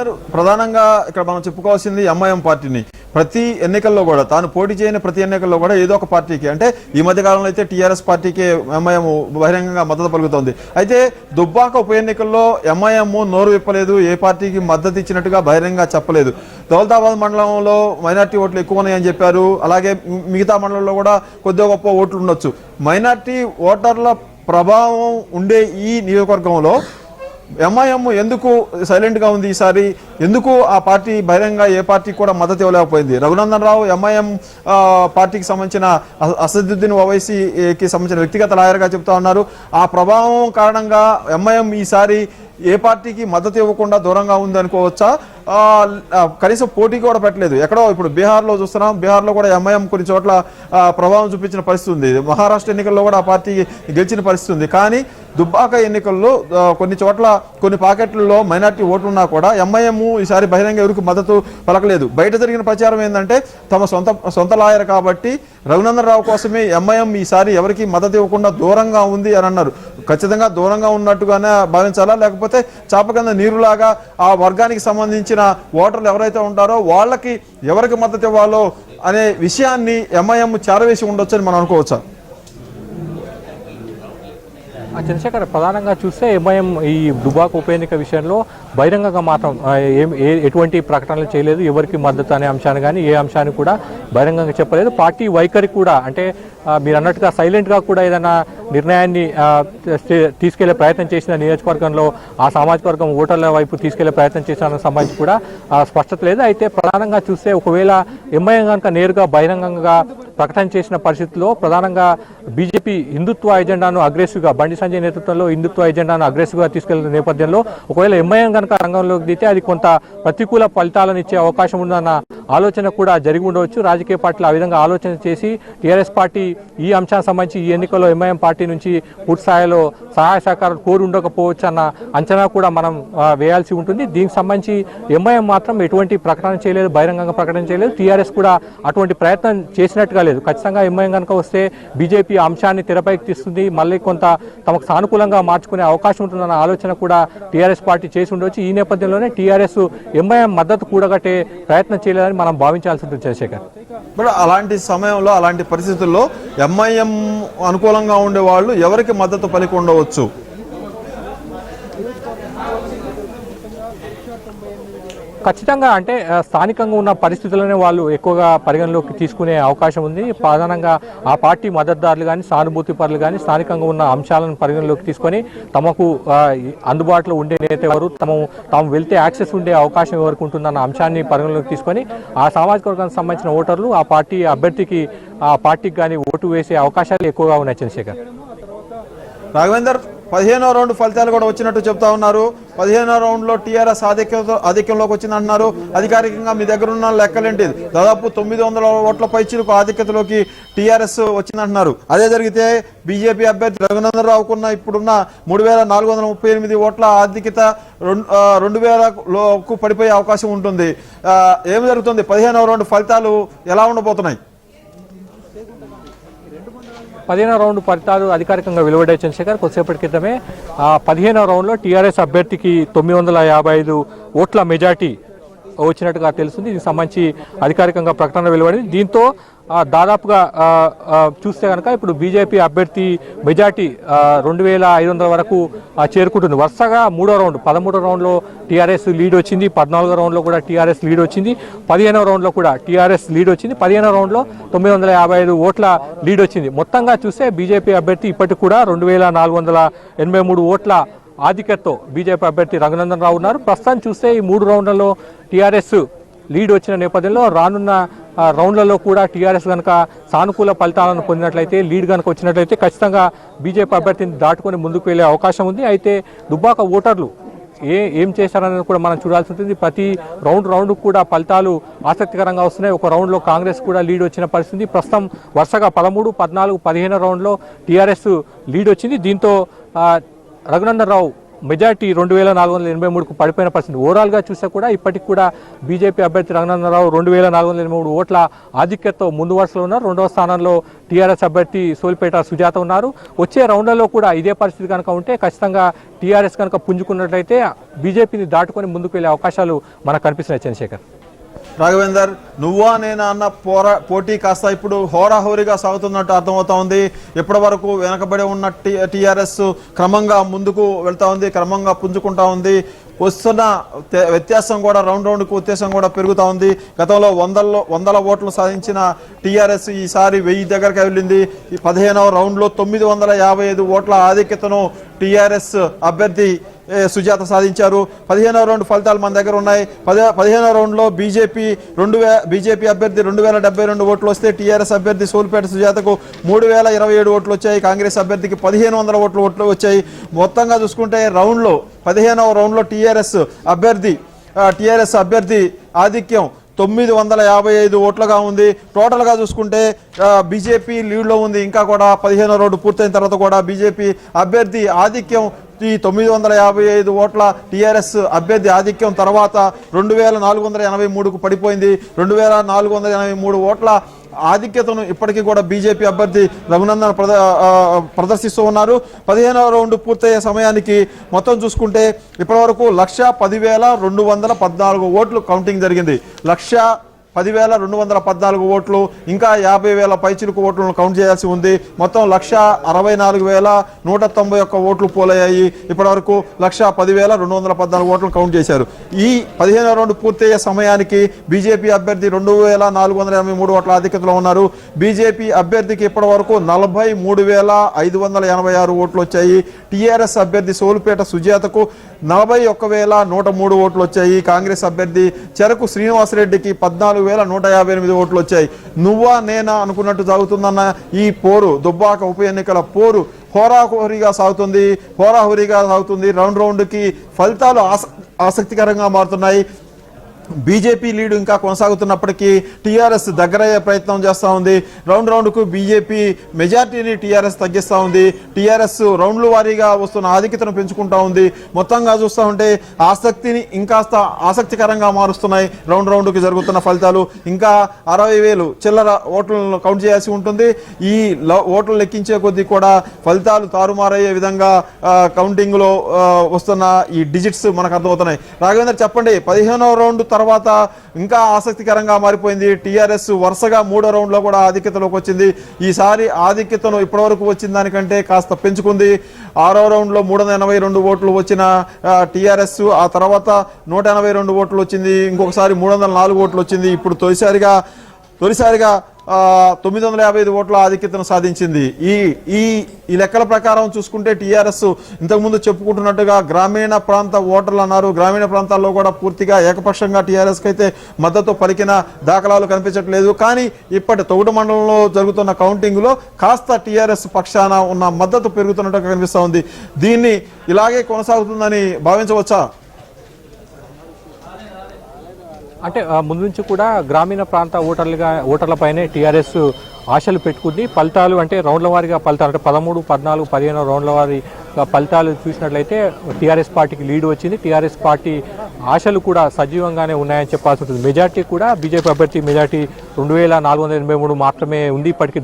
రాఘవేందర్, ప్రధానంగా ఇక్కడ మనం చెప్పుకోవాల్సింది ఎంఐఎం పార్టీని. ప్రతి ఎన్నికల్లో కూడా తాను పోటీ చేయని ప్రతి ఎన్నికల్లో కూడా ఏదో ఒక పార్టీకి, అంటే ఈ మధ్య కాలంలో అయితే టీఆర్ఎస్ పార్టీకి ఎంఐఎం బహిరంగంగా మద్దతు పలుకుతోంది. అయితే దుబ్బాక ఉప ఎన్నికల్లో ఎంఐఎం నోరు విప్పలేదు, ఏ పార్టీకి మద్దతు ఇచ్చినట్టుగా బహిరంగంగా చెప్పలేదు. దౌలతాబాద్ మండలంలో మైనార్టీ ఓట్లు ఎక్కువ ఉన్నాయని చెప్పారు. అలాగే మిగతా మండలంలో కూడా కొద్దిగా గొప్ప ఓట్లు ఉండొచ్చు. మైనార్టీ ఓటర్ల ప్రభావం ఉండే ఈ నియోజకవర్గంలో ఎంఐఎం ఎందుకు సైలెంట్గా ఉంది ఈసారి? ఎందుకు ఆ పార్టీ బహిరంగంగా ఏ పార్టీకి కూడా మద్దతు ఇవ్వలేకపోయింది? రఘునందన్ రావు ఎంఐఎం పార్టీకి సంబంధించిన అసదుద్దీన్ ఓవైసీకి సంబంధించిన వ్యక్తిగత లాయర్గా చెప్తా ఉన్నారు. ఆ ప్రభావం కారణంగా ఎంఐఎం ఈసారి ఏ పార్టీకి మద్దతు ఇవ్వకుండా దూరంగా ఉంది అనుకోవచ్చా? కనీసం పోటీ కూడా పెట్టలేదు. ఎక్కడో ఇప్పుడు బీహార్లో చూస్తున్నాం, బీహార్లో కూడా ఎంఐఎం కొన్ని చోట్ల ప్రభావం చూపించిన పరిస్థితి ఉంది. మహారాష్ట్ర ఎన్నికల్లో కూడా ఆ పార్టీ గెలిచిన పరిస్థితి ఉంది. కానీ దుబ్బాక ఎన్నికల్లో కొన్ని చోట్ల కొన్ని పాకెట్లలో మైనార్టీ ఓట్లున్నా కూడా ఎంఐఎం ఈసారి బహిరంగ ఎవరికి మద్దతు పలకలేదు. బయట జరిగిన ప్రచారం ఏంటంటే తమ సొంత లాయర్ కాబట్టి రఘునందన్ రావు కోసమే ఎంఐఎం ఈసారి ఎవరికి మద్దతు ఇవ్వకుండా దూరంగా ఉంది అని అన్నారు. ఖచ్చితంగా దూరంగా ఉన్నట్టుగానే భావించాలా, లేకపోతే చాప కింద నీరులాగా ఆ వర్గానికి సంబంధించిన ఓటర్లు ఎవరైతే ఉంటారో వాళ్ళకి ఎవరికి మద్దతు ఇవ్వాలో అనే విషయాన్ని ఎంఐఎం చేరవేసి ఉండొచ్చని మనం అనుకోవచ్చా? చంద్రశేఖర్, ప్రధానంగా చూస్తే ఎంఐఎం ఈ దుబాక్ ఉప ఎన్నిక విషయంలో బహిరంగంగా మాత్రం ఎటువంటి ప్రకటనలు చేయలేదు. ఎవరికి మద్దతు అనే అంశాన్ని కానీ ఏ అంశాన్ని కూడా బహిరంగంగా చెప్పలేదు. పార్టీ వైఖరి కూడా, అంటే మీరు అన్నట్టుగా సైలెంట్గా కూడా ఏదైనా నిర్ణయాన్ని తీసుకెళ్లే ప్రయత్నం చేసిన నియోజకవర్గంలో ఆ సామాజిక వర్గం ఓటర్ల వైపు తీసుకెళ్లే ప్రయత్నం చేసిన సంబంధించి కూడా స్పష్టత లేదు. అయితే ప్రధానంగా చూస్తే ఒకవేళ ఎంఐఎం కనుక నేరుగా బహిరంగంగా ప్రకటన చేసిన పరిస్థితుల్లో ప్రధానంగా బీజేపీ హిందుత్వ ఎజెండాను అగ్రెసివ్గా, బండి సంజయ్ నేతృత్వంలో హిందుత్వ ఎజెండాను అగ్రెసివ్గా తీసుకెళ్లిన నేపథ్యంలో ఒకవేళ ఎంఐఎం కనుక రంగంలోకి దిగితే అది కొంత ప్రతికూల ఫలితాలను ఇచ్చే అవకాశం ఉందన్న ఆలోచన కూడా జరిగి ఉండవచ్చు. రాజకీయ పార్టీలు ఆ విధంగా ఆలోచన చేసి టీఆర్ఎస్ పార్టీ ఈ అంశానికి సంబంధించి ఈ ఎన్నికల్లో ఎంఐఎం పార్టీ నుంచి పూర్తి స్థాయిలో సహాయ సహకారాలు కోరి ఉండకపోవచ్చు అన్న అంచనా కూడా మనం వేయాల్సి ఉంటుంది. దీనికి సంబంధించి ఎంఐఎం మాత్రం ఎటువంటి ప్రకటన చేయలేదు, బహిరంగంగా ప్రకటన చేయలేదు. టీఆర్ఎస్ కూడా అటువంటి ప్రయత్నం చేసినట్టుగా లేదు. ఖచ్చితంగా ఎంఐఎం కనుక వస్తే బీజేపీ అంశాన్ని తెరపైకి తీస్తుంది, మళ్ళీ కొంత తమకు సానుకూలంగా మార్చుకునే అవకాశం ఉంటుందన్న ఆలోచన కూడా టీఆర్ఎస్ పార్టీ చేసి ఉండవచ్చు. ఈ నేపథ్యంలోనే టీఆర్ఎస్ ఎంఐఎం మద్దతు కూడగట్టే ప్రయత్నం చేయలేదని మనం భావించాల్సి ఉంటుంది చంద్రశేఖర్. బట్ అలాంటి సమయంలో, అలాంటి పరిస్థితుల్లో ఎంఐఎం అనుకూలంగా ఉండే వాళ్ళు ఎవరికి మద్దతు పలికి ఉండవచ్చు? ఖచ్చితంగా అంటే స్థానికంగా ఉన్న పరిస్థితులనే వాళ్ళు ఎక్కువగా పరిగణలోకి తీసుకునే అవకాశం ఉంది. ప్రధానంగా ఆ పార్టీ మద్దతుదారులు కానీ, సానుభూతి పరులు కానీ స్థానికంగా ఉన్న అంశాలను పరిగణలోకి తీసుకొని తమకు అందుబాటులో ఉండే నేత ఎవరు, తాము వెళ్తే యాక్సెస్ ఉండే అవకాశం ఎవరికి ఉంటుందన్న అంశాన్ని పరిగణలోకి తీసుకొని ఆ సామాజిక వర్గానికి సంబంధించిన ఓటర్లు ఆ పార్టీ అభ్యర్థికి, ఆ పార్టీకి కానీ ఓటు వేసే అవకాశాలు ఎక్కువగా ఉన్నాయి చంద్రశేఖర్. రాఘవేందర్, 15వ రౌండ్ ఫలితాలు కూడా వచ్చినట్టు చెప్తా ఉన్నారు. 15వ రౌండ్లో టీఆర్ఎస్ ఆధిక్యంలోకి వచ్చిందంటున్నారు. అధికారికంగా మీ దగ్గర ఉన్న లెక్కలేంటి? దాదాపు 900 ఓట్ల పైచిలకు ఆధిక్యతలోకి టీఆర్ఎస్ వచ్చిందంటున్నారు. అదే జరిగితే బీజేపీ అభ్యర్థి రఘునందన్ రావుకున్న ఇప్పుడున్న 3438 ఓట్ల ఆధిక్యత 2000కు పడిపోయే అవకాశం ఉంటుంది. ఏమి జరుగుతుంది? 15వ రౌండ్ ఫలితాలు ఎలా ఉండబోతున్నాయి? 15వ రౌండ్ ఫలితాలు అధికారికంగా వెలువడ్డాయి చంద్రశేఖర్. కొద్దిసేపటి క్రితమే 15వ రౌండ్లో టీఆర్ఎస్ అభ్యర్థికి 955 ఓట్ల మెజార్టీ వచ్చినట్టుగా తెలుస్తుంది. దీనికి సంబంధించి అధికారికంగా ప్రకటన వెలువడింది. దీంతో దాదాపుగా చూస్తే కనుక ఇప్పుడు బీజేపీ అభ్యర్థి మెజార్టీ 2500 వరకు చేరుకుంటుంది. వరుసగా 3వ రౌండ్, 13వ రౌండ్లో టీఆర్ఎస్ లీడ్ వచ్చింది, 14వ రౌండ్లో కూడా టీఆర్ఎస్ లీడ్ వచ్చింది, 15వ రౌండ్లో కూడా టీఆర్ఎస్ లీడ్ వచ్చింది, 15వ రౌండ్లో 955 ఓట్ల లీడ్ వచ్చింది. మొత్తంగా చూస్తే బీజేపీ అభ్యర్థి ఇప్పటికి కూడా 2483 ఓట్ల ఆధిక్యతతో బీజేపీ అభ్యర్థి రఘునందన్ రావు ఉన్నారు. ప్రస్తుతం చూస్తే ఈ 3 రౌండ్లలో టీఆర్ఎస్ లీడ్ వచ్చిన నేపథ్యంలో రానున్న రౌండ్లలో కూడా టీఆర్ఎస్ కనుక సానుకూల ఫలితాలను పొందినట్లయితే, లీడ్ కనుక వచ్చినట్లయితే ఖచ్చితంగా బీజేపీ అభ్యర్థిని దాటుకొని ముందుకు వెళ్ళే అవకాశం ఉంది. అయితే దుబ్బాక ఓటర్లు ఏం చేశారనేది కూడా మనం చూడాల్సి ఉంటుంది. ప్రతి రౌండ్ కూడా ఫలితాలు ఆసక్తికరంగా వస్తున్నాయి. ఒక రౌండ్లో కాంగ్రెస్ కూడా లీడ్ వచ్చిన పరిస్థితి. ప్రస్తుతం వరుసగా 13, 14, 15 రౌండ్లో టీఆర్ఎస్ లీడ్ వచ్చింది. దీంతో రఘునందన్ రావు మెజార్టీ 2483కు పడిపోయిన పరిస్థితి. ఓవరాల్గా చూస్తే కూడా ఇప్పటికి కూడా బీజేపీ అభ్యర్థి రఘునందనరావు 2483 ఓట్ల ఆధిక్యతతో ముందు వరుసలో ఉన్నారు. రెండవ స్థానంలో టీఆర్ఎస్ అభ్యర్థి సోలిపేట సుజాత ఉన్నారు. వచ్చే రౌండ్లలో కూడా ఇదే పరిస్థితి కనుక ఉంటే ఖచ్చితంగా టీఆర్ఎస్ కనుక పుంజుకున్నట్లయితే బీజేపీని దాటుకొని ముందుకు వెళ్ళే అవకాశాలు మనకు కనిపిస్తున్నాయి. చంద్రశేఖర్, రాఘవేందర్, నువ్వా నేనా అన్న పోటీ కాస్త ఇప్పుడు హోరాహోరీగా సాగుతున్నట్టు అర్థమవుతా ఉంది. ఇప్పటి వరకు వెనకబడి ఉన్న టీఆర్ఎస్ క్రమంగా ముందుకు వెళ్తా ఉంది, క్రమంగా పుంజుకుంటా ఉంది. వస్తున్న వ్యత్యాసం కూడా రౌండ్కు వ్యత్యాసం కూడా పెరుగుతూ ఉంది. గతంలో వందల ఓట్లు సాధించిన టీఆర్ఎస్ ఈసారి 1000 దగ్గరకు వెళ్ళింది. ఈ 15వ రౌండ్లో 955 ఓట్ల ఆధిక్యతను టీఆర్ఎస్ అభ్యర్థి సుజాత సాధించారు. 15వ రౌండ్ ఫలితాలు మన దగ్గర ఉన్నాయి. 15వ రౌండ్లో బీజేపీ అభ్యర్థి 2072 ఓట్లు వస్తే టీఆర్ఎస్ అభ్యర్థి సోలిపేట సుజాతకు 3027 ఓట్లు వచ్చాయి. కాంగ్రెస్ అభ్యర్థికి 1500 ఓట్లు వచ్చాయి. మొత్తంగా చూసుకుంటే 15వ రౌండ్లో టీఆర్ఎస్ అభ్యర్థి ఆధిక్యం 955 ఓట్లుగా ఉంది. టోటల్గా చూసుకుంటే బీజేపీ లీడ్లో ఉంది. ఇంకా కూడా 15వ రౌండ్ పూర్తయిన తర్వాత కూడా బీజేపీ అభ్యర్థి ఆధిక్యం ఈ 955 ఓట్ల టీఆర్ఎస్ అభ్యర్థి ఆధిక్యం తర్వాత 2483కు పడిపోయింది. 2483 ఓట్ల ఆధిక్యతను ఇప్పటికీ కూడా బీజేపీ అభ్యర్థి రఘునందన్ ప్రదర్శిస్తూ ఉన్నారు. 15వ రౌండ్ పూర్తయ్యే సమయానికి మొత్తం చూసుకుంటే ఇప్పటివరకు 1,10,214 ఓట్లు కౌంటింగ్ జరిగింది. 1,10,214 ఓట్లు, ఇంకా 50,000 పైచిలుకు ఓట్లను కౌంట్ చేయాల్సి ఉంది. మొత్తం 1,64,191 ఓట్లు పోలయ్యాయి. ఇప్పటివరకు 1,10,214 ఓట్లు కౌంట్ చేశారు. ఈ 15వ రౌండ్ పూర్తయ్యే సమయానికి బీజేపీ అభ్యర్థి 2,483 ఓట్ల ఆధిక్యతలో ఉన్నారు. బీజేపీ అభ్యర్థికి ఇప్పటివరకు 43,586 ఓట్లు వచ్చాయి. టీఆర్ఎస్ అభ్యర్థి సోలిపేట సుజాతకు 41,103 ఓట్లు వచ్చాయి. కాంగ్రెస్ అభ్యర్థి చెరకు శ్రీనివాసరెడ్డికి 14,158 ఓట్లు వచ్చాయి. నువ్వా నేనా అనుకున్నట్టు సాగుతుందన్న ఈ పోరు, దుబ్బాక ఉప ఎన్నికల పోరు హోరాహోరీగా సాగుతుంది. రౌండ్కి ఫలితాలు ఆసక్తికరంగా మారుతున్నాయి. బీజేపీ లీడ్ ఇంకా కొనసాగుతున్నప్పటికీ టీఆర్ఎస్ దగ్గరయ్యే ప్రయత్నం చేస్తూ ఉంది. రౌండ్కు బీజేపీ మెజార్టీని టీఆర్ఎస్ తగ్గిస్తూ ఉంది. టీఆర్ఎస్ రౌండ్ల వారీగా వస్తున్న ఆధిక్యతను పెంచుకుంటూ ఉంది. మొత్తంగా చూస్తూ ఉంటే ఆసక్తిని ఇంకాస్త ఆసక్తికరంగా మారుస్తున్నాయి. రౌండ్కి జరుగుతున్న ఫలితాలు. ఇంకా 60,000 చిల్లర ఓట్లను కౌంట్ చేయాల్సి ఉంటుంది. ఈ ఓట్లు లెక్కించే కొద్దీ కూడా ఫలితాలు తారుమారయ్యే విధంగా కౌంటింగ్లో వస్తున్న ఈ డిజిట్స్ మనకు అర్థమవుతున్నాయి. రాఘవేందర్, చెప్పండి, 15వ రౌండ్ తర్వాత ఇంకా ఆసక్తికరంగా మారిపోయింది. టీఆర్ఎస్ వరుసగా 3వ రౌండ్లో కూడా ఆధిక్యతలోకి వచ్చింది. ఈసారి ఆధిక్యతను ఇప్పటివరకు వచ్చిన దానికంటే కాస్త పెంచుకుంది. 6వ రౌండ్లో 382 ఓట్లు వచ్చిన టీఆర్ఎస్ ఆ తర్వాత 182 ఓట్లు వచ్చింది. ఇంకొకసారి 304 ఓట్లు వచ్చింది. ఇప్పుడు తొలిసారిగా 955 ఓట్ల ఆధిక్యతను సాధించింది. ఈ లెక్కల ప్రకారం చూసుకుంటే టీఆర్ఎస్ ఇంతకుముందు చెప్పుకుంటున్నట్టుగా గ్రామీణ ప్రాంత ఓటర్లు అన్నారు. గ్రామీణ ప్రాంతాల్లో కూడా పూర్తిగా ఏకపక్షంగా టీఆర్ఎస్కి అయితే మద్దతు పలికిన దాఖలాలు కనిపించట్లేదు. కానీ ఇప్పటి తొగుట మండలంలో జరుగుతున్న కౌంటింగ్లో కాస్త టీఆర్ఎస్ పక్షాన ఉన్న మద్దతు పెరుగుతున్నట్టుగా కనిపిస్తూ ఉంది. దీన్ని ఇలాగే కొనసాగుతుందని భావించవచ్చా? అంటే ముందు నుంచి కూడా గ్రామీణ ప్రాంత ఓటర్లపైనే టీఆర్ఎస్ ఆశలు పెట్టుకుంది. ఫలితాలు అంటే రౌండ్ల వారీగా ఫలితాలు అంటే 13, 14, 15 రౌండ్ల వారి ఫలితాలు చూసినట్లయితే టీఆర్ఎస్ పార్టీకి లీడ్ వచ్చింది. టీఆర్ఎస్ పార్టీ ఆశలు కూడా సజీవంగానే ఉన్నాయని చెప్పాల్సి ఉంటుంది. మెజార్టీ కూడా బీజేపీ అభ్యర్థి మెజార్టీ 2,483 మాత్రమే ఉంది. ఇప్పటికీ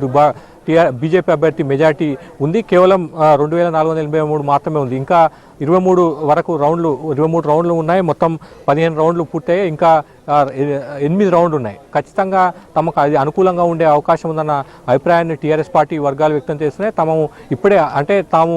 బీజేపీ అభ్యర్థి మెజార్టీ ఉంది, కేవలం 2,483 మాత్రమే ఉంది. ఇంకా 23 రౌండ్లు ఉన్నాయి. మొత్తం 15 రౌండ్లు పూర్తయ్యాయి. ఇంకా 8 రౌండ్లు ఉన్నాయి. ఖచ్చితంగా తమకు అది అనుకూలంగా ఉండే అవకాశం ఉందన్న అభిప్రాయాన్ని టీఆర్ఎస్ పార్టీ వర్గాలు వ్యక్తం చేస్తున్నాయి. తాము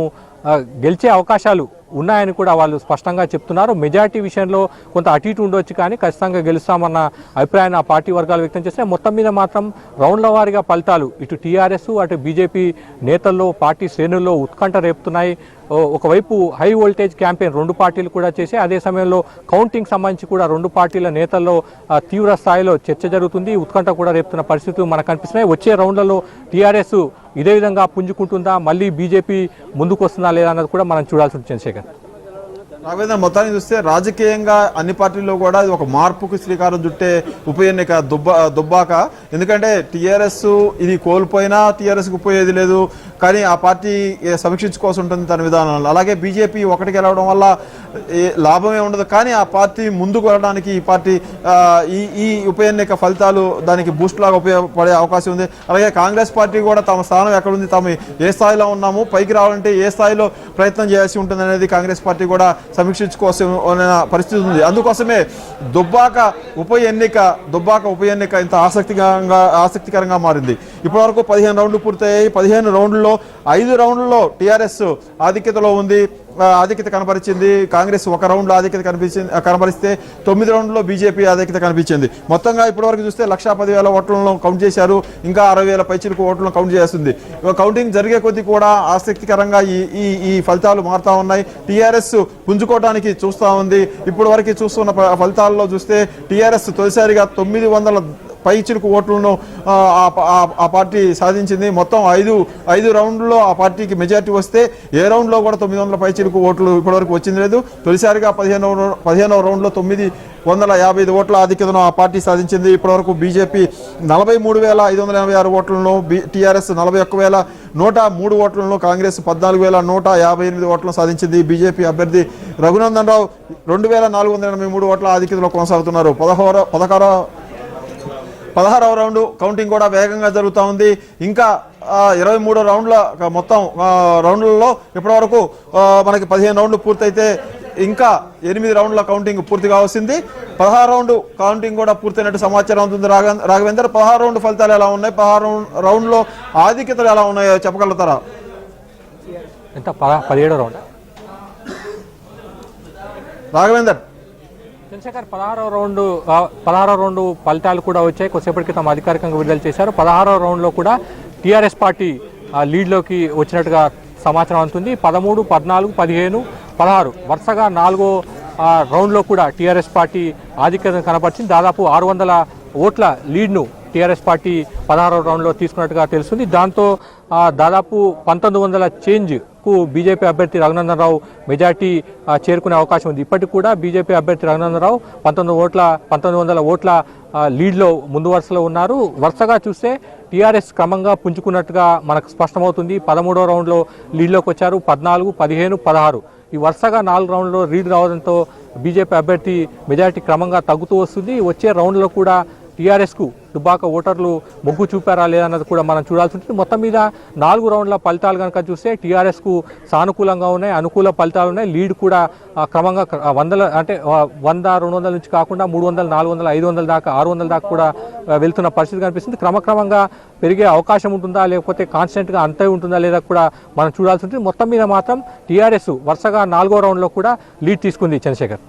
గెలిచే అవకాశాలు ఉన్నాయని కూడా వాళ్ళు స్పష్టంగా చెప్తున్నారు. మెజార్టీ విషయంలో కొంత అటు ఇటు ఉండొచ్చు, కానీ ఖచ్చితంగా గెలుస్తామన్న అభిప్రాయాన్ని ఆ పార్టీ వర్గాలు వ్యక్తం చేస్తున్నాయి. మొత్తం మీద మాత్రం రౌండ్ల వారీగా ఫలితాలు ఇటు టీఆర్ఎస్ అటు బీజేపీ నేతల్లో పార్టీ శ్రేణుల్లో ఉత్కంఠ రేపుతున్నాయి. ఒకవైపు హై వోల్టేజ్ క్యాంపెయిన్ 2 పార్టీలు కూడా చేసి, అదే సమయంలో కౌంటింగ్ సంబంధించి కూడా 2 పార్టీల నేతల్లో తీవ్ర స్థాయిలో చర్చ జరుగుతుంది. ఉత్కంఠ కూడా రేపుతున్న పరిస్థితులు మనకు కనిపిస్తున్నాయి. వచ్చే రౌండ్లలో టీఆర్ఎస్ ఇదే విధంగా పుంజుకుంటుందా, మళ్ళీ బీజేపీ ముందుకు వస్తుందా లేదా అన్నది కూడా మనం చూడాల్సి ఉంటుంది. చంద్రశేఖర్, రాఘవేంద్ర, మొత్తాన్ని చూస్తే రాజకీయంగా అన్ని పార్టీల్లో కూడా ఒక మార్పుకు శ్రీకారం చుట్టే ఉప ఎన్నిక దుబ్బాక. ఎందుకంటే టీఆర్ఎస్ ఇది కోల్పోయినా టీఆర్ఎస్కి పోయేది లేదు. కానీ ఆ పార్టీ సమీక్షించుకోవాల్సి ఉంటుంది తన విధానాలు. అలాగే బీజేపీ ఒకటికి వెళ్ళడం వల్ల లాభమే ఉండదు, కానీ ఆ పార్టీ ముందుకు వెళ్ళడానికి ఈ పార్టీ ఈ ఉప ఎన్నిక ఫలితాలు దానికి బూస్ట్ లాగా ఉపయోగపడే అవకాశం ఉంది. అలాగే కాంగ్రెస్ పార్టీ కూడా తమ స్థానం ఎక్కడుంది, తాము ఏ స్థాయిలో ఉన్నాము, పైకి రావాలంటే ఏ స్థాయిలో ప్రయత్నం చేయాల్సి ఉంటుంది అనేది కాంగ్రెస్ పార్టీ కూడా సమీక్షించుకోవాల్సిన పరిస్థితి ఉంది. అందుకోసమే దుబ్బాక ఉప ఎన్నిక ఇంత ఆసక్తికరంగా మారింది. ఇప్పటివరకు 15 రౌండ్లు పూర్తయ్యాయి. 15 రౌండ్లలో 5 రౌండ్లలో టీఆర్ఎస్ ఆధిక్యతలో ఉంది, ఆధిక్యత కనపరిచింది. కాంగ్రెస్ 1 రౌండ్లో ఆధిక్యత కనపరిస్తే 9 రౌండ్లో బీజేపీ ఆధిక్యత కనిపించింది. మొత్తంగా ఇప్పటివరకు చూస్తే 1,10,000 ఓట్లను కౌంట్ చేశారు, ఇంకా 60,000 పైచిలకు ఓట్లను కౌంట్ చేస్తుంది. కౌంటింగ్ జరిగే కొద్దీ కూడా ఆసక్తికరంగా ఈ ఫలితాలు మారుతా ఉన్నాయి. టీఆర్ఎస్ పుంజుకోవడానికి చూస్తూ ఉంది. ఇప్పటి వరకు చూస్తున్న ఫలితాల్లో చూస్తే టీఆర్ఎస్ తొలిసారిగా 900 పైచిలకు ఓట్లను ఆ పార్టీ సాధించింది. మొత్తం 5 రౌండ్లో ఆ పార్టీకి మెజార్టీ వస్తే ఏ రౌండ్లో కూడా 900 పైచిలకు ఓట్లు ఇప్పటివరకు వచ్చింది లేదు. తొలిసారిగా 15వ రౌండ్లో 955 ఓట్ల ఆధిక్యతను ఆ పార్టీ సాధించింది. ఇప్పటివరకు బీజేపీ 43,586 ఓట్లను, టీఆర్ఎస్ 41,103 ఓట్లను, కాంగ్రెస్ 14,158 ఓట్లను సాధించింది. బీజేపీ అభ్యర్థి రఘునందన్ రావు 2,483 ఓట్ల ఆధిక్యతలో కొనసాగుతున్నారు. 16వ రౌండ్ కౌంటింగ్ కూడా వేగంగా జరుగుతూ ఉంది. ఇంకా 23 రౌండ్ల మొత్తం రౌండ్లలో ఇప్పటివరకు మనకి 15 రౌండ్లు పూర్తయితే ఇంకా 8 రౌండ్ల కౌంటింగ్ పూర్తి కావాల్సింది. 16 రౌండ్ కౌంటింగ్ కూడా పూర్తయినట్టు సమాచారం అవుతుంది. రాఘవేందర్, 16 రౌండ్ ఫలితాలు ఎలా ఉన్నాయి, 16 రౌండ్లో ఆధిక్యతలు ఎలా ఉన్నాయో చెప్పగలుగుతారా? ఎంత 17వ రౌండ్ రాఘవేందర్? చంద్రశేఖర్, 16వ రౌండ్ ఫలితాలు కూడా వచ్చాయి. కొద్దిసేపటి క్రితం అధికారికంగా విడుదల చేశారు. 16వ రౌండ్లో కూడా టీఆర్ఎస్ పార్టీ లీడ్లోకి వచ్చినట్టుగా సమాచారం అందుతుంది. 13, 14, 15, 16 వరుసగా 4వ రౌండ్లో కూడా టీఆర్ఎస్ పార్టీ ఆధిక్యతను కనపరిచింది. దాదాపు 600 ఓట్ల లీడ్ను టీఆర్ఎస్ పార్టీ 16వ రౌండ్లో తీసుకున్నట్టుగా తెలుస్తుంది. దాంతో దాదాపు 1900 చేంజ్కు బీజేపీ అభ్యర్థి రఘునందన్ రావు మెజార్టీ చేరుకునే అవకాశం ఉంది. ఇప్పటికి కూడా బీజేపీ అభ్యర్థి రఘునందన్ రావు 1900 ఓట్ల లీడ్లో ముందు వరుసలో ఉన్నారు. వరుసగా చూస్తే టీఆర్ఎస్ క్రమంగా పుంజుకున్నట్టుగా మనకు స్పష్టమవుతుంది. 13వ రౌండ్లో లీడ్లోకి వచ్చారు. 14, 15, 16 ఈ వరుసగా 4 రౌండ్లో లీడ్ రావడంతో బీజేపీ అభ్యర్థి మెజార్టీ క్రమంగా తగ్గుతూ వస్తుంది. వచ్చే రౌండ్లో కూడా టీఆర్ఎస్కు దుబ్బాక ఓటర్లు మొగ్గు చూపారా లేదన్నది కూడా మనం చూడాల్సి ఉంటుంది. మొత్తం మీద 4 రౌండ్ల ఫలితాలు కనుక చూస్తే టీఆర్ఎస్కు సానుకూలంగా ఉన్నాయి, అనుకూల ఫలితాలు ఉన్నాయి. లీడ్ కూడా క్రమంగా 100 అంటే 100, 200 నుంచి కాకుండా 300, 400, 500 దాకా 600 దాకా కూడా వెళ్తున్న పరిస్థితి కనిపిస్తుంది. క్రమక్రమంగా పెరిగే అవకాశం ఉంటుందా లేకపోతే కాన్స్టెంట్గా అంతే ఉంటుందా లేదా కూడా మనం చూడాల్సి ఉంటుంది. మొత్తం మీద మాత్రం టీఆర్ఎస్ వరుసగా 4వ రౌండ్లో కూడా లీడ్ తీసుకుంది. చంద్రశేఖర్,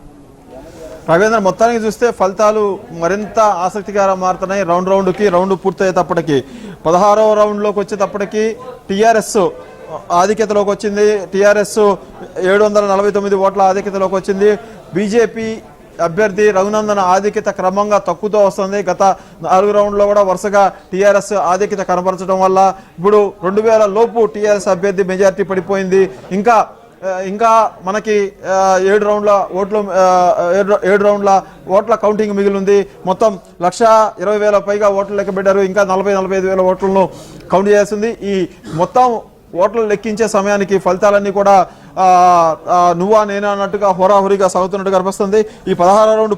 రాఘవేంద్ర, మొత్తానికి చూస్తే ఫలితాలు మరింత ఆసక్తికరంగా మారుతున్నాయి. రౌండ్ పూర్తయ్యేటప్పటికి 16వ రౌండ్లోకి వచ్చేటప్పటికి టీఆర్ఎస్ ఆధిక్యతలోకి వచ్చింది. టీఆర్ఎస్ 749 ఓట్ల ఆధిక్యతలోకి వచ్చింది. బీజేపీ అభ్యర్థి రఘునందన్ ఆధిక్యత క్రమంగా తక్కువతో వస్తుంది. గత 4 రౌండ్లో కూడా వరుసగా టీఆర్ఎస్ ఆధిక్యత కనపరచడం వల్ల ఇప్పుడు 2000 లోపు టీఆర్ఎస్ అభ్యర్థి మెజార్టీ పడిపోయింది. ఇంకా మనకి 7 రౌండ్ల ఓట్ల కౌంటింగ్ మిగిలింది. మొత్తం 1,20,000 పైగా ఓట్లు లెక్క పెట్టారు. ఇంకా 40,000-45,000 ఓట్లను కౌంట్ చేయాల్సింది. ఈ మొత్తం ఓట్లు లెక్కించే సమయానికి ఫలితాలన్నీ కూడా నువ్వా నేనా అన్నట్టుగా హోరాహోరీగా సాగుతున్నట్టు కనిపిస్తుంది. ఈ 16వ రౌండ్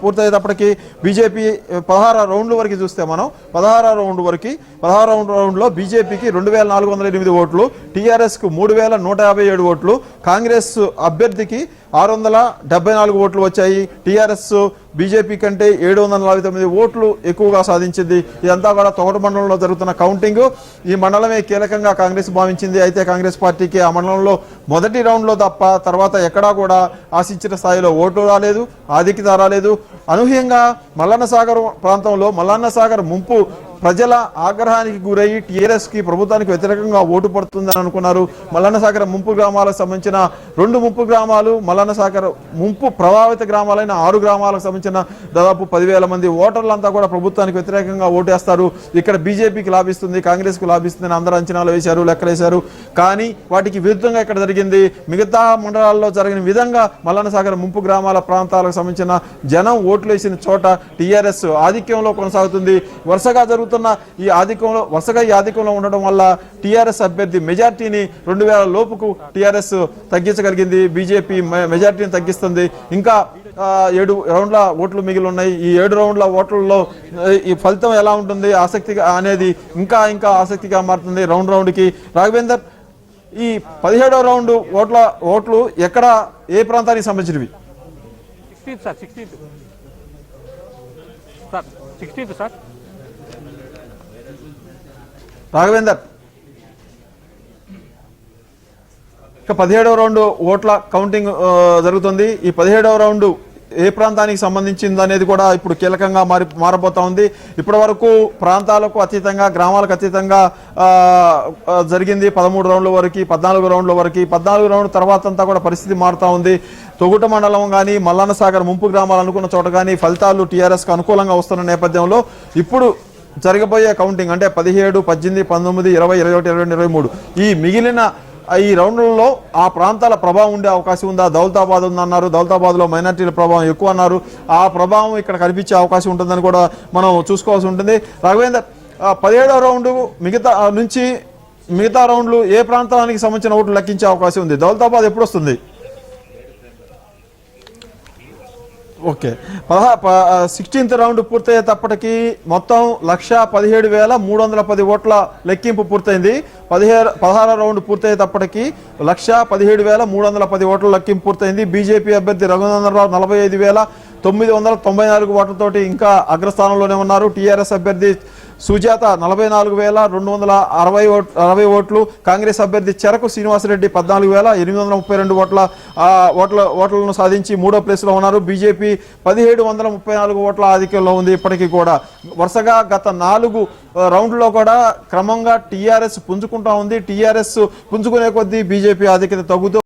పూర్తయ్యేటప్పటికి బీజేపీ 16 రౌండ్ల వరకు చూస్తే మనం 16వ రౌండ్లో బీజేపీకి 2,408 ఓట్లు, టీఆర్ఎస్కు 3,157 ఓట్లు, కాంగ్రెస్ అభ్యర్థికి 674 ఓట్లు వచ్చాయి. టీఆర్ఎస్ బీజేపీ కంటే 749 ఓట్లు ఎక్కువగా సాధించింది. ఇదంతా కూడా తొగట మండలంలో జరుగుతున్న కౌంటింగ్. ఈ మండలమే కీలకంగా కాంగ్రెస్ భావించింది. అయితే కాంగ్రెస్ పార్టీకి ఆ మండలంలో మొదటి రౌండ్లో తప్ప తర్వాత ఎక్కడా కూడా ఆశించిన స్థాయిలో ఓటు రాలేదు, ఆధిక్యత రాలేదు. అనూహ్యంగా మల్లన్న సాగర్ ప్రాంతంలో మల్లన్న సాగర్ ముంపు ప్రజల ఆగ్రహానికి గురయ్యి టీఆర్ఎస్కి ప్రభుత్వానికి వ్యతిరేకంగా ఓటు పడుతుందని అనుకున్నారు. మల్లన్న సాగర్ ముంపు గ్రామాలకు సంబంధించిన 2 ముంపు గ్రామాలు, మల్లన్న సాగర్ ముంపు ప్రభావిత గ్రామాలైన 6 గ్రామాలకు సంబంధించిన దాదాపు 10,000 మంది ఓటర్లంతా కూడా ప్రభుత్వానికి వ్యతిరేకంగా ఓటేస్తారు. ఇక్కడ బీజేపీకి లాభిస్తుంది, కాంగ్రెస్కు లాభిస్తుందని అందరూ అంచనాలు వేశారు, లెక్కలేశారు. కానీ వాటికి విరుద్ధంగా ఇక్కడ జరిగింది. మిగతా మండలాల్లో జరిగిన విధంగా మల్లన్న సాగర్ ముంపు గ్రామాల ప్రాంతాలకు సంబంధించిన జనం ఓట్లు వేసిన చోట టీఆర్ఎస్ ఆధిక్యంలో కొనసాగుతుంది. వరుసగా జరుగుతున్న జరుగుతున్న ఈ ఆధిక్యంలో వరుసగా ఈ ఆధిక్యంలో ఉండడం వల్ల టీఆర్ఎస్ అభ్యర్థి మెజార్టీని 2000 లోపుకు టీఆర్ఎస్ తగ్గించగలిగింది. బీజేపీ మెజార్టీని తగ్గిస్తుంది. ఇంకా 7 రౌండ్ల ఓట్లు మిగిలి ఉన్నాయి. ఈ 7 రౌండ్ల ఓట్లలో ఈ ఫలితం ఎలా ఉంటుంది ఆసక్తిగా అనేది ఇంకా ఆసక్తిగా మారుతుంది రౌండ్కి. రాఘవేందర్, ఈ 17వ రౌండ్ ఓట్లు ఎక్కడ ఏ ప్రాంతానికి సంబంధించినవి? 16th sir. రాఘవేందర్, ఇక 17వ రౌండ్ ఓట్ల కౌంటింగ్ జరుగుతుంది. ఈ 17వ రౌండ్ ఏ ప్రాంతానికి సంబంధించింది అనేది కూడా ఇప్పుడు కీలకంగా మారబోతా ఉంది. ఇప్పటి వరకు ప్రాంతాలకు అతీతంగా, గ్రామాలకు అతీతంగా జరిగింది 13 రౌండ్ల వరకు, 14 రౌండ్ల వరకు. 14 రౌండ్ తర్వాత అంతా కూడా పరిస్థితి మారుతా ఉంది. తొగుట మండలం కానీ, మల్లన్న సాగర్ ముంపు గ్రామాలు అనుకున్న చోట కానీ ఫలితాలు టీఆర్ఎస్కు అనుకూలంగా వస్తున్న నేపథ్యంలో ఇప్పుడు జరగబోయే కౌంటింగ్ అంటే 17, 18, 19, 20, 21, 22, 23 ఈ మిగిలిన ఈ రౌండ్లలో ఆ ప్రాంతాల ప్రభావం ఉండే అవకాశం ఉందా? దౌలతాబాద్ ఉందన్నారు, దౌలతాబాద్లో మైనార్టీల ప్రభావం ఎక్కువ అన్నారు. ఆ ప్రభావం ఇక్కడ కనిపించే అవకాశం ఉంటుందని కూడా మనం చూసుకోవాల్సి ఉంటుంది. రాఘవేందర్, 17వ రౌండ్ మిగతా రౌండ్లు ఏ ప్రాంతానికి సంబంధించిన ఓట్లు లెక్కించే అవకాశం ఉంది? దౌలతాబాద్ ఎప్పుడు వస్తుంది? ఓకే, 16th రౌండ్ పూర్తయ్యేటప్పటికి మొత్తం 1,17,310 ఓట్ల లెక్కింపు పూర్తయింది. 16వ రౌండ్ పూర్తయ్యేటప్పటికి 1,17,310 ఓట్ల లెక్కింపు పూర్తయింది. బీజేపీ అభ్యర్థి రఘునందనరావు 45,994 ఓట్లతోటి ఇంకా అగ్రస్థానంలోనే ఉన్నారు. టీఆర్ఎస్ అభ్యర్థి సుజాత 44,260 ఓట్లు. కాంగ్రెస్ అభ్యర్థి చెరకు శ్రీనివాసరెడ్డి 14,832 ఓట్లను సాధించి 3వ ప్లేస్లో ఉన్నారు. బీజేపీ 1,734 ఓట్ల ఆధిక్యంలో ఉంది. ఇప్పటికీ కూడా వరుసగా గత 4 రౌండ్లో కూడా క్రమంగా టీఆర్ఎస్ పుంజుకుంటా ఉంది. టీఆర్ఎస్ పుంజుకునే కొద్దీ బీజేపీ ఆధిక్యత తగ్గుతూ